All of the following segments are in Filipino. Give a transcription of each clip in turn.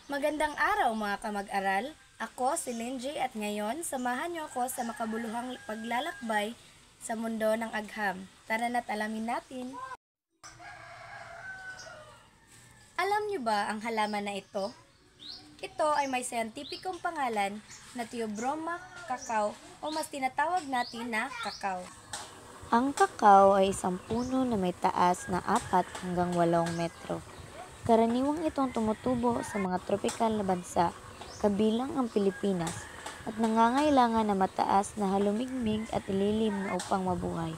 Magandang araw mga kamag-aral. Ako si Lindsay at ngayon samahan niyo ako sa makabuluhang paglalakbay sa mundo ng agham. Tara na't alamin natin. Alam niyo ba ang halaman na ito? Ito ay may siyentipikong pangalan na Theobroma cacao o mas tinatawag natin na kakao. Ang kakao ay isang puno na may taas na 4 hanggang 8 metro. Karaniwang itong tumutubo sa mga tropikal na bansa, kabilang ang Pilipinas, at nangangailangan na mataas na halumigmig at ililim na upang mabuhay.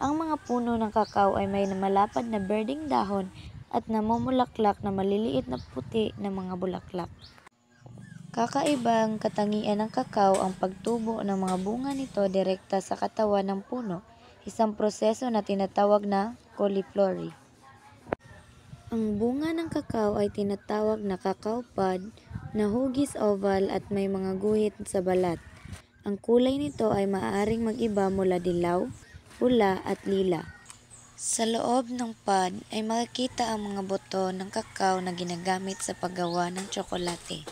Ang mga puno ng kakao ay may malapad na berdeng dahon at namumulaklak na maliliit na puti na mga bulaklak. Kakaibang katangian ng kakao ang pagtubo ng mga bunga nito direkta sa katawan ng puno, isang proseso na tinatawag na cauliflory. Ang bunga ng kakao ay tinatawag na cacao pod na hugis oval at may mga guhit sa balat. Ang kulay nito ay maaaring mag-iba mula dilaw, pula at lila. Sa loob ng pod ay makikita ang mga buto ng kakao na ginagamit sa paggawa ng tsokolate.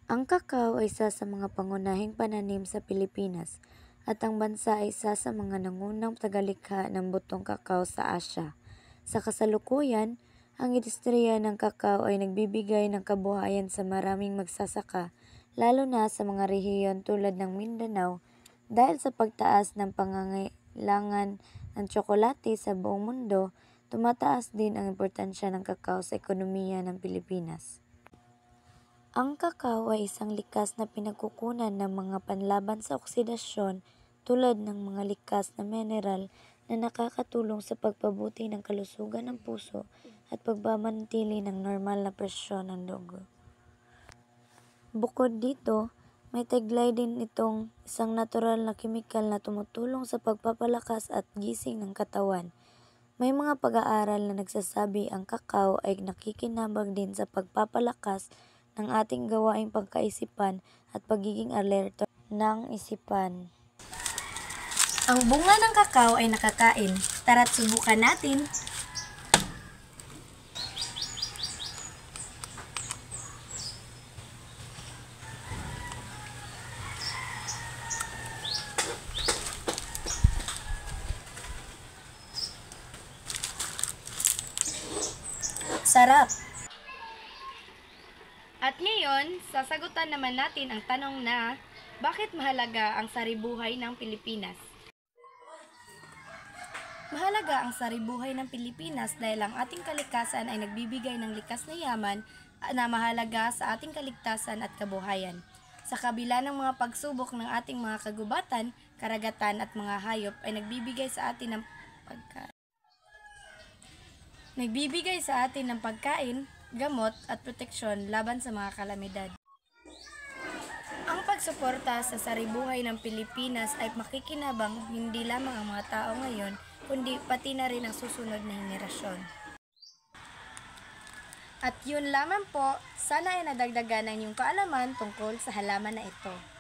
Ang kakao ay isa sa mga pangunahing pananim sa Pilipinas at ang bansa ay isa sa mga nangunang tagalikha ng butong kakao sa Asya. Sa kasalukuyan, ang industriya ng kakao ay nagbibigay ng kabuhayan sa maraming magsasaka, lalo na sa mga rehiyon tulad ng Mindanao, dahil sa pagtaas ng pangangailangan ng tsokolate sa buong mundo, tumataas din ang importansya ng kakao sa ekonomiya ng Pilipinas. Ang kakao ay isang likas na pinagkukunan ng mga panlaban sa oksidasyon tulad ng mga likas na mineral na nakakatulong sa pagpabuti ng kalusugan ng puso at pagpapanatili ng normal na presyon ng dugo. Bukod dito, may taglay din itong isang natural na kemikal na tumutulong sa pagpapalakas at gising ng katawan. May mga pag-aaral na nagsasabi ang kakao ay nakikinabang din sa pagpapalakas ng ating gawaing pagkaisipan at pagiging alerto ng isipan. Ang bunga ng kakao ay nakakain. Tara't subukan natin. Sarap! At ngayon, sasagutan naman natin ang tanong na, bakit mahalaga ang saribuhay ng Pilipinas? Mahalaga ang saribuhay ng Pilipinas dahil ang ating kalikasan ay nagbibigay ng likas na yaman na mahalaga sa ating kaligtasan at kabuhayan. Sa kabila ng mga pagsubok ng ating mga kagubatan, karagatan at mga hayop ay nagbibigay sa atin ng pagkain, gamot at proteksyon laban sa mga kalamidad. Ang pagsuporta sa saribuhay ng Pilipinas ay makikinabang hindi lamang ang mga tao ngayon, kundi pati na rin ang susunod na henerasyon. At yun lamang po, sana ay nadagdagan ang inyong kaalaman tungkol sa halaman na ito.